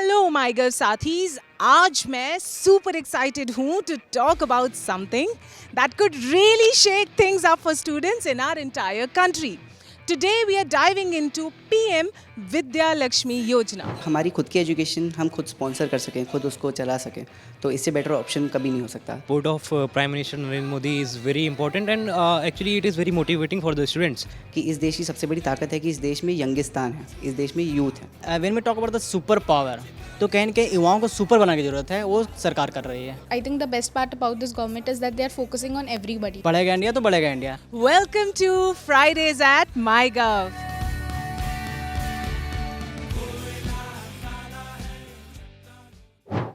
Hello my girl साथीज, आज मैं सुपर एक्साइटेड हूँ to talk about something that could really shake things up for students in our entire country. Today we are diving into PM Vidya Lakshmi Yojana. हमारी खुद की education हम खुद sponsor कर सकें, खुद उसको चला सकें, तो इससे बेटर ऑप्शन कभी नहीं हो सकता. Board of Prime Minister Narendra Modi is very important and actually it is very motivating for the students. कि इस देश की सबसे बड़ी ताकत है कि इस देश में यंगिस्तान है, इस देश में यूथ है. When we talk about the super power, तो कहीं न कहीं युवाओं को सुपर बनाने की ज़रूरत है, वो सरकार कर रही है. I think the best part about this government is that they are focusing on everybody. बढ़ेगा इंडिया तो बढ़ेगा India. Welcome to Fridays at MyGov.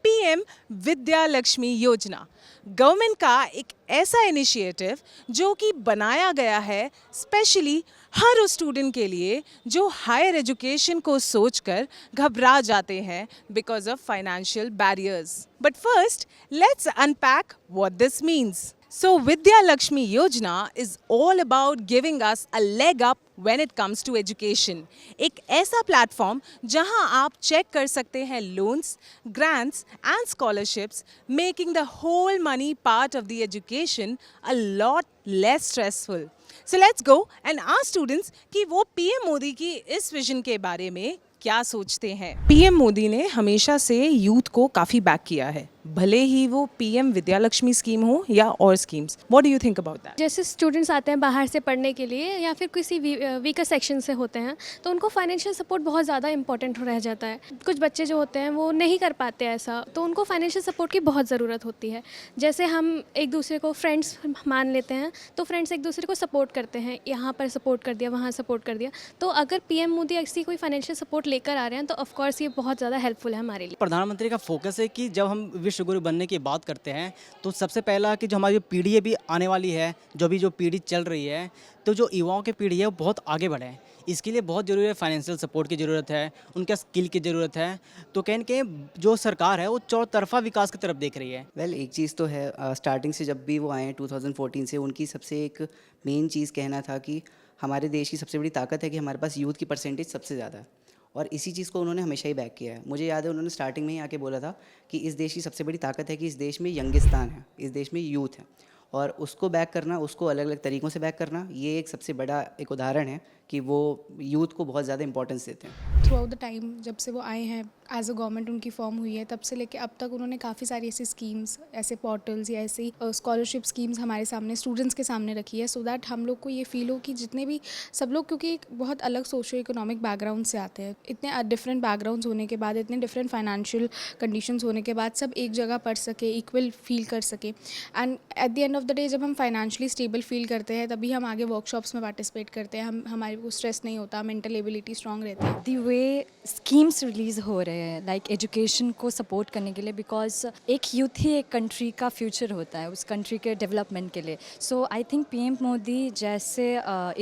PM विद्या लक्ष्मी योजना गवर्नमेंट का एक ऐसा इनिशिएटिव जो कि बनाया गया है स्पेशली हर उस स्टूडेंट के लिए जो हायर एजुकेशन को सोचकर घबरा जाते हैं because of financial barriers. But first let's unpack what this means. So Vidya Lakshmi Yojana is all about giving us a leg up when it comes to education. एक ऐसा प्लेटफॉर्म जहां आप check कर सकते हैं loans, grants and scholarships, making the whole money part of the education a lot less stressful. So let's go and ask students कि वो PM Modi की इस विजन के बारे में क्या सोचते हैं. पीएम मोदी ने हमेशा से यूथ को काफ़ी बैक किया है, भले ही वो पीएम विद्या लक्ष्मी स्कीम हो या और schemes. What do you think about that? जैसे स्टूडेंट्स आते हैं बाहर से पढ़ने के लिए या फिर किसी वीकर सेक्शन से होते हैं, तो उनको फाइनेंशियल सपोर्ट बहुत ज़्यादा इंपॉर्टेंट रह जाता है. कुछ बच्चे जो होते हैं वो नहीं कर पाते ऐसा, तो उनको फाइनेंशियल सपोर्ट की बहुत ज़रूरत होती है. जैसे हम एक दूसरे को फ्रेंड्स मान लेते हैं, तो फ्रेंड्स एक दूसरे को सपोर्ट करते हैं, यहाँ पर सपोर्ट कर दिया, वहाँ सपोर्ट कर दिया. तो अगर पीएम मोदी ऐसी कोई फाइनेंशियल सपोर्ट लेकर आ रहे हैं तो ऑफकोर्स ये बहुत ज़्यादा हेल्पफुल है हमारे लिए. प्रधानमंत्री का फोकस है कि जब हम विश्व गुरु बनने की बात करते हैं, तो सबसे पहला कि जो हमारी पीढ़ी है भी आने वाली है, जो पीढ़ी चल रही है, तो जो युवाओं की पीढ़ी है वो बहुत आगे बढ़े. इसके लिए बहुत ज़रूरी है फाइनेंशियल सपोर्ट की ज़रूरत है, उनका स्किल की ज़रूरत है. तो कहीं न कहीं जो सरकार है वो चौतरफा विकास की तरफ देख रही है. वेल एक चीज़ तो है, स्टार्टिंग से जब भी वो आए 2014 से, उनकी सबसे एक मेन चीज़ कहना था कि हमारे देश की सबसे बड़ी ताकत है कि हमारे पास यूथ की परसेंटेज सबसे ज़्यादा है, और इसी चीज़ को उन्होंने हमेशा ही बैक किया है. मुझे याद है उन्होंने स्टार्टिंग में ही आके बोला था कि इस देश की सबसे बड़ी ताकत है कि इस देश में यंगिस्तान है, इस देश में यूथ है, और उसको बैक करना, उसको अलग अलग तरीक़ों से बैक करना, ये एक सबसे बड़ा एक उदाहरण है कि वो यूथ को बहुत ज़्यादा इंपॉर्टेंस देते हैं. थ्रू आउट द टाइम जब से वो आए हैं, एज अ गवर्नमेंट उनकी फॉर्म हुई है, तब से लेके अब तक उन्होंने काफ़ी सारी ऐसी स्कीम्स, ऐसे पोर्टल्स या ऐसी स्कॉलरशिप स्कीम्स हमारे सामने, स्टूडेंट्स के सामने रखी है, सो दैट हम लोग को ये फील हो कि जितने भी सब लोग, क्योंकि एक बहुत अलग सोशो इकोनॉमिक बैकग्राउंड से आते हैं, इतने डिफरेंट बैकग्राउंड्स होने के बाद, इतने डिफरेंट फाइनेंशियल कंडीशंस होने के बाद, सब एक जगह पढ़ सके, इक्वल फील कर सके. And at the end of the day जब हम फाइनेंशियली स्टेबल फील करते हैं, तभी हम आगे वर्कशॉप्स में पार्टिसिपेट करते हैं, हमारे को स्ट्रेस नहीं होता, मेंटल एबिलिटी स्ट्रांग रहती है. दी वे स्कीम्स रिलीज़ हो रहे हैं लाइक एजुकेशन को सपोर्ट करने के लिए, बिकॉज एक यूथ ही एक कंट्री का फ्यूचर होता है, उस कंट्री के डेवलपमेंट के लिए. सो आई थिंक पीएम मोदी जैसे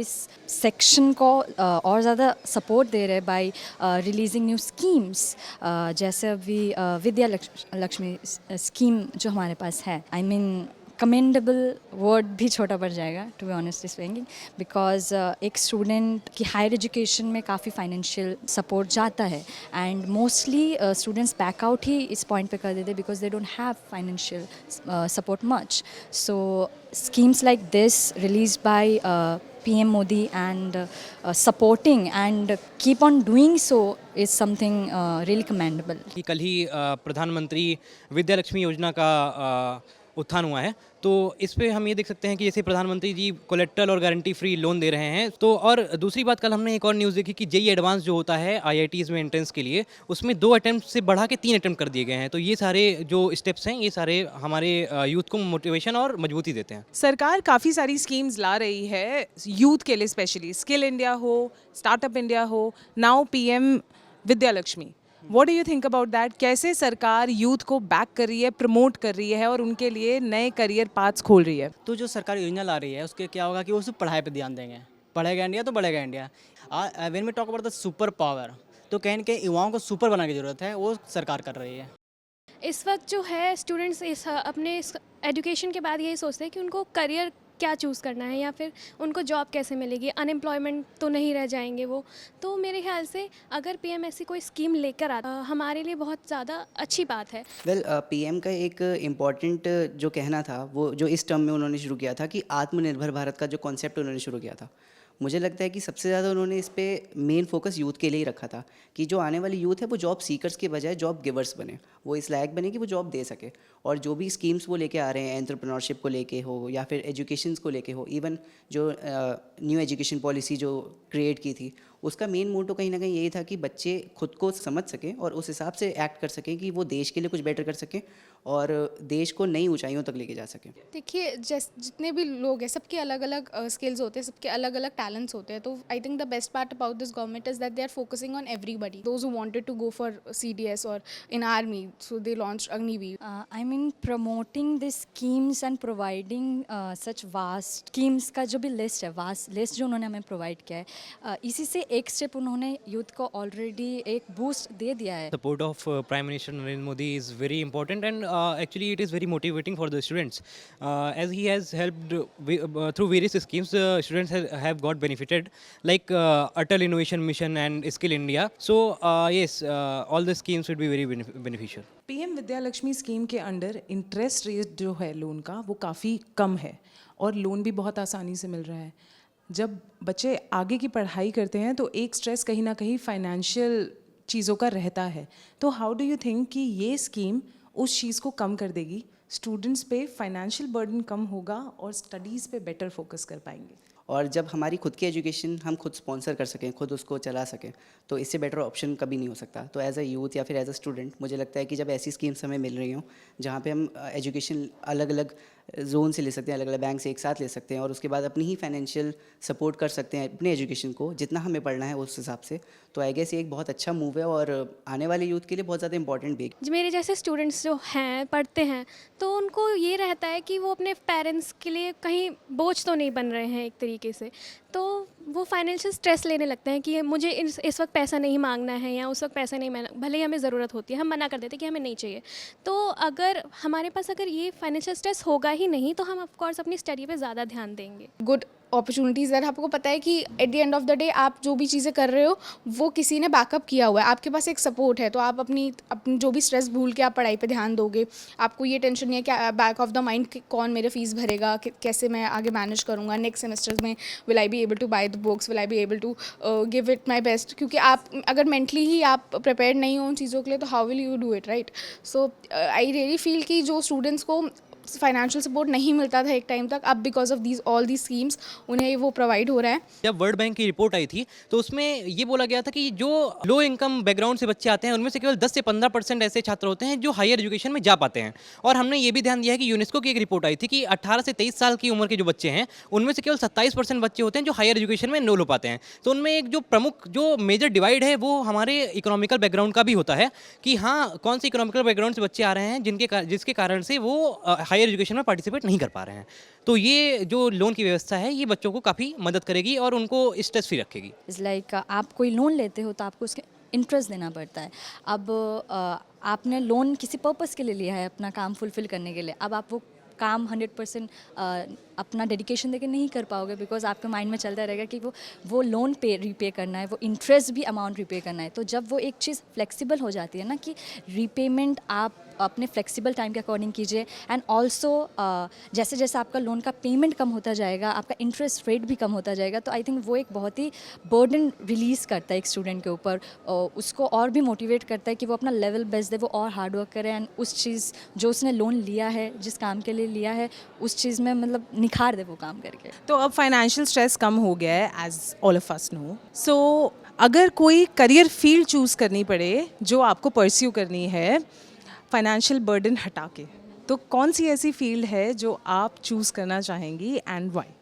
इस सेक्शन को और ज़्यादा सपोर्ट दे रहे बाय रिलीजिंग न्यू स्कीम्स, जैसे अभी विद्या लक्ष्मी स्कीम जो हमारे पास है. आई मीन कमेंडेबल वर्ड भी छोटा पड़ जाएगा to be honest speaking, because एक स्टूडेंट की हायर एजुकेशन में काफ़ी फाइनेंशियल सपोर्ट जाता है, एंड मोस्टली स्टूडेंट्स बैकआउट ही इस पॉइंट पे कर देते हैं because they don't have financial support much. So schemes like this released by PM Modi and supporting and keep on doing so is something really commendable. कल ही प्रधानमंत्री विद्या लक्ष्मी योजना का उत्थान हुआ है, तो इस पे हम ये देख सकते हैं कि जैसे प्रधानमंत्री जी कोलेट्रल और गारंटी फ्री लोन दे रहे हैं. तो और दूसरी बात, कल हमने एक और न्यूज़ देखी कि जेईई एडवांस जो होता है आईआईटीज़ में एंट्रेंस के लिए, उसमें 2 अटेम्प्ट से बढ़ा के 3 अटेम्प्ट कर दिए गए हैं. तो ये सारे जो स्टेप्स हैं, ये सारे हमारे यूथ को मोटिवेशन और मजबूती देते हैं. सरकार काफ़ी सारी स्कीम्स ला रही है यूथ के लिए, स्पेशली स्किल इंडिया हो, स्टार्टअप इंडिया हो, now PM Vidya Lakshmi. What do you think about that? कैसे सरकार यूथ को बैक कर रही है, प्रमोट कर रही है और उनके लिए नए करियर पाथ्स खोल रही है? तो जो सरकार योजना ला रही है उसके क्या होगा कि वो सिर्फ पढ़ाई पे ध्यान देंगे. बढ़ेगा इंडिया तो बढ़ेगा India. When we talk about the super power, तो कहीं न कहीं युवाओं को सुपर बनाने की ज़रूरत है, वो सरकार कर रही है. इस वक्त जो है स्टूडेंट्स अपने एजुकेशन के बाद यही सोचते हैं कि उनको करियर क्या चूज़ करना है या फिर उनको जॉब कैसे मिलेगी, अनएम्प्लॉयमेंट तो नहीं रह जाएंगे वो। तो मेरे ख्याल से अगर पीएम ऐसी कोई स्कीम लेकर आता हमारे लिए बहुत ज़्यादा अच्छी बात है। वेल पीएम का एक इम्पॉर्टेंट जो कहना था वो जो इस टर्म में उन्होंने शुरू किया था कि आत्मनिर्भर भारत का जो कॉन्सेप्ट उन्होंने शुरू किया था, मुझे लगता है कि सबसे ज़्यादा उन्होंने इस पे मेन फोकस यूथ के लिए ही रखा था कि जो आने वाली यूथ है वो जॉब सीकर्स के बजाय जॉब गिवर्स बने, वो इस लायक बने कि वो जॉब दे सके। और जो भी स्कीम्स वो लेके आ रहे हैं एंटरप्रेन्योरशिप को लेके हो या फिर एजुकेशन को लेके हो, इवन जो न्यू एजुकेशन पॉलिसी जो क्रिएट की थी उसका मेन मोटो कहीं ना कहीं यही था कि बच्चे खुद को समझ सकें और उस हिसाब से एक्ट कर सकें कि वो देश के लिए कुछ बेटर कर सकें और देश को नई ऊंचाइयों तक लेके जा सकें। देखिए जितने भी लोग हैं सबके अलग अलग स्किल्स होते हैं, सबके अलग अलग टैलेंट्स होते हैं। तो I think the best part about this government is that they are focusing on everybody, those who wanted to go for CDS और in army, so they launch Agniveer. I mean promoting these schemes and providing such vast schemes का जो भी list है, vast list जो उन्होंने हमें provide किया है, इसी से एक स्टेप उन्होंने यूथ को ऑलरेडी एक बूस्ट दे दिया है। Support of Prime Minister Narendra Modi is very important, and actually it is very motivating for the students, as he has helped through various schemes. Students have got benefited, like Atal Innovation Mission and Skill India. So yes, all the schemes would be very beneficial. PM Vidya Lakshmi scheme के under interest rate जो है loan का वो काफ़ी कम है और loan भी बहुत आसानी से मिल रहा है। जब बच्चे आगे की पढ़ाई करते हैं तो एक स्ट्रेस कहीं ना कहीं फाइनेंशियल चीज़ों का रहता है। तो हाउ डू यू थिंक कि ये स्कीम उस चीज़ को कम कर देगी, स्टूडेंट्स पे फाइनेंशियल बर्डन कम होगा और स्टडीज़ पे बेटर फोकस कर पाएंगे? और जब हमारी खुद की एजुकेशन हम खुद स्पॉन्सर कर सकें, खुद उसको चला सकें, तो इससे बेटर ऑप्शन कभी नहीं हो सकता। तो एज अ यूथ या फिर एज अ स्टूडेंट मुझे लगता है कि जब ऐसी स्कीम्स हमें मिल रही हों जहाँ पे हम एजुकेशन अलग अलग जोन से ले सकते हैं, अलग अलग बैंक से एक साथ ले सकते हैं और उसके बाद अपनी ही फाइनेंशियल सपोर्ट कर सकते हैं अपने एजुकेशन को जितना हमें पढ़ना है उस हिसाब से, तो आई गेस ये एक बहुत अच्छा मूव है और आने वाले यूथ के लिए बहुत ज़्यादा इंपॉर्टेंट भी। जो मेरे जैसे स्टूडेंट्स जो हैं पढ़ते हैं तो उनको ये रहता है कि वो अपने पेरेंट्स के लिए कहीं बोझ तो नहीं बन रहे हैं एक तरीके से, तो वो फाइनेंशियल स्ट्रेस लेने लगते हैं कि मुझे इस वक्त पैसा नहीं मांगना है या उस वक्त पैसा नहीं मांगना, भले ही हमें ज़रूरत होती है हम मना कर देते हैं कि हमें नहीं चाहिए। तो अगर हमारे पास अगर ये फाइनेंशियल स्ट्रेस होगा ही नहीं तो हम ऑफ कोर्स अपनी स्टडी पे ज़्यादा ध्यान देंगे। गुड अपॉर्चुनिटीज़ है। आपको पता है कि at the end of the day आप जो भी चीज़ें कर रहे हो वो किसी ने बैकअप किया हुआ है, आपके पास एक सपोर्ट है, तो आप अपनी जो भी स्ट्रेस भूल के आप पढ़ाई पे ध्यान दोगे। आपको ये टेंशन नहीं है कि बैक ऑफ द माइंड कि कौन मेरे फीस भरेगा, कैसे मैं आगे मैनेज करूँगा, नेक्स्ट सेमेस्टर्स में will I be able to buy the books, will I be able to give it my best. क्योंकि आप अगर मेंटली ही आप प्रिपेयर्ड नहीं हो उन चीज़ों के लिए तो how will you do it, right? So I really feel कि जो स्टूडेंट्स को फाइनेंशियल सपोर्ट नहीं मिलता था एक टाइम तक, अब because of these all the schemes उन्हें वो प्रोवाइड हो रहा है। जब वर्ल्ड बैंक की रिपोर्ट आई थी तो उसमें ये बोला गया था कि जो लो इनकम बैकग्राउंड से बच्चे आते हैं उनमें से केवल 10 से 15% ऐसे छात्र होते हैं जो हायर एजुकेशन में जा पाते हैं। और हमने ये भी ध्यान दिया है कि यूनेस्को की एक रिपोर्ट आई थी कि 18 से 23 साल की उम्र के जो बच्चे हैं उनमें से केवल 27% बच्चे होते हैं जो हायर एजुकेशन में एनरोल हो पाते हैं। तो उनमें एक जो प्रमुख जो मेजर डिवाइड है वो हमारे इकोनॉमिकल बैकग्राउंड का भी होता है कि हाँ कौन से इकोनॉमिकल बैकग्राउंड से बच्चे आ रहे हैं जिसके कारण से वो हायर एजुकेशन में पार्टिसिपेट नहीं कर पा रहे हैं। तो ये जो लोन की व्यवस्था है ये बच्चों को काफ़ी मदद करेगी और उनको स्ट्रेस फ्री रखेगी। इज़ लाइक आप कोई लोन लेते हो तो आपको उसके इंटरेस्ट देना पड़ता है। अब आपने लोन किसी पर्पस के लिए लिया है, अपना काम फुलफ़िल करने के लिए। अब आप वो काम 100% अपना डेडिकेशन देके नहीं कर पाओगे बिकॉज आपके माइंड में चलता रहेगा कि वो लोन रीपे करना है, वो इंटरेस्ट भी अमाउंट रीपे करना है। तो जब वो एक चीज़ फ्लेक्सिबल हो जाती है ना कि रीपेमेंट आप अपने फ्लेक्सिबल टाइम के अकॉर्डिंग कीजिए एंड ऑल्सो जैसे जैसे आपका लोन का पेमेंट कम होता जाएगा आपका इंटरेस्ट रेट भी कम होता जाएगा। तो आई थिंक वो एक बहुत ही बर्डन रिलीज़ करता है एक स्टूडेंट के ऊपर, उसको और भी मोटिवेट करता है कि वो अपना लेवल बेस्ट दे, वो और हार्ड वर्क करे एंड उस चीज़ जो उसने लोन लिया है जिस काम के लिए लिया है उस चीज़ में मतलब निखार दे वो काम करके। तो अब फाइनेंशियल स्ट्रेस कम हो गया है as all of us know. So अगर कोई करियर फील्ड चूज़ करनी पड़े जो आपको परस्यू करनी है फाइनेंशियल बर्डन हटा के, तो कौन सी ऐसी फील्ड है जो आप चूज़ करना चाहेंगी एंड व्हाई?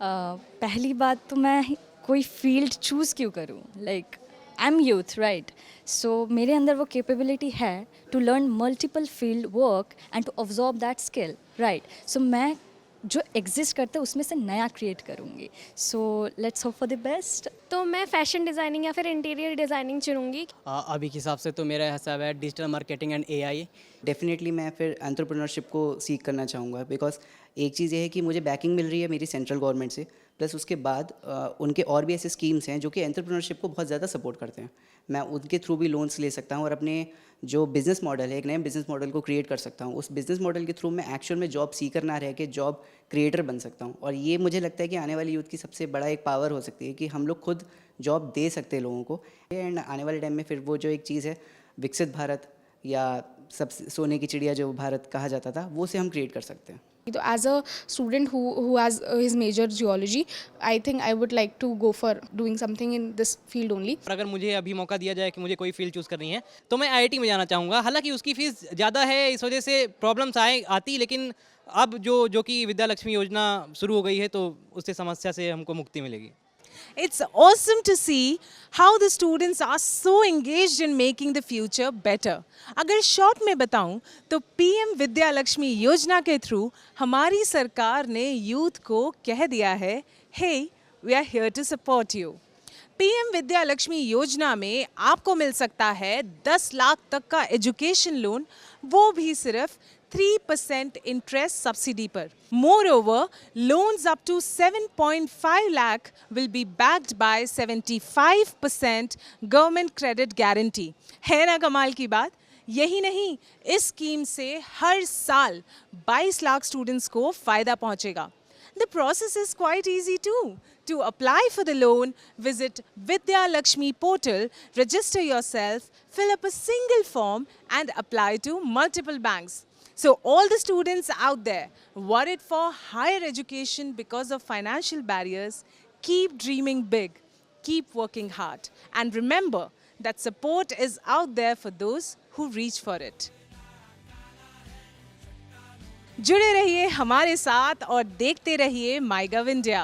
पहली बात तो मैं कोई फील्ड चूज़ क्यों करूँ, like I am youth right, so मेरे अंदर वो कैपेबिलिटी है to learn multiple field work and to observe that skill right. So मैं जो एग्जिस्ट करते हैं उसमें से नया क्रिएट करूँगी. So let's hope for the best. तो मैं फैशन डिज़ाइनिंग या फिर इंटीरियर डिज़ाइनिंग चुनूँगी. अभी के हिसाब से तो मेरा हिसाब है digital marketing and AI. Definitely मैं फिर एंटरप्रेन्योरशिप को सीख करना चाहूँगा, बिकॉज एक चीज़ ये है कि मुझे बैकिंग मिल रही है मेरी सेंट्रल गवर्नमेंट से, प्लस उसके बाद उनके और भी ऐसे स्कीम्स हैं जो कि एंटरप्रेन्योरशिप को बहुत ज़्यादा सपोर्ट करते हैं. मैं उनके थ्रू भी लोन्स ले सकता हूँ और अपने जो बिज़नेस मॉडल है, एक नए बिज़नेस मॉडल को क्रिएट कर सकता हूँ. उस बिज़नेस मॉडल के थ्रू मैं एक्चुअल में जॉब सीकर ना रह के जॉब क्रिएटर बन सकता हूँ. और ये मुझे लगता है कि आने वाली यूथ की सबसे बड़ा एक पावर हो सकती है कि हम लोग खुद जॉब दे सकते हैं लोगों को. एंड आने वाले टाइम में फिर वो जो एक चीज़ है विकसित भारत या सब सोने की चिड़िया जो भारत कहा जाता था, वो से हम क्रिएट कर सकते हैं. तो as a student who has his major geology, I think I would like to go for doing something in this field only. और अगर मुझे अभी मौका दिया जाए कि मुझे कोई फील्ड चूज़ करनी है तो मैं आईआईटी में जाना चाहूँगा. हालांकि उसकी फ़ीस ज़्यादा है, इस वजह से प्रॉब्लम्स आती, लेकिन अब जो कि विद्या लक्ष्मी योजना शुरू हो गई है तो उससे समस्या से हमको मुक्ति मिलेगी. It's awesome to see how the students are so engaged in making the future better. अगर शॉर्ट में बताऊं तो पीएम विद्या लक्ष्मी योजना के थ्रू हमारी सरकार ने यूथ को कह दिया है, hey, we are here to support you. PM Vidya Lakshmi Yojana में आपको मिल सकता है 10 लाख तक का एजुकेशन लोन, वो भी सिर्फ 3% interest subsidy पर. Moreover, loans up to 7.5 lakh will be backed by 75% government credit guarantee. है ना कमाल की बात? यही नहीं, इस स्कीम से हर साल 22 लाख स्टूडेंट्स को फायदा पहुंचेगा. The process is quite easy too. To apply for the loan, visit Vidya Lakshmi portal, register yourself, fill up a single form and apply to multiple banks. So all the students out there worried for higher education because of financial barriers, keep dreaming big, keep working hard, and remember that support is out there for those who reach for it. जुड़े रहिए हमारे साथ और देखते रहिए MyGov India.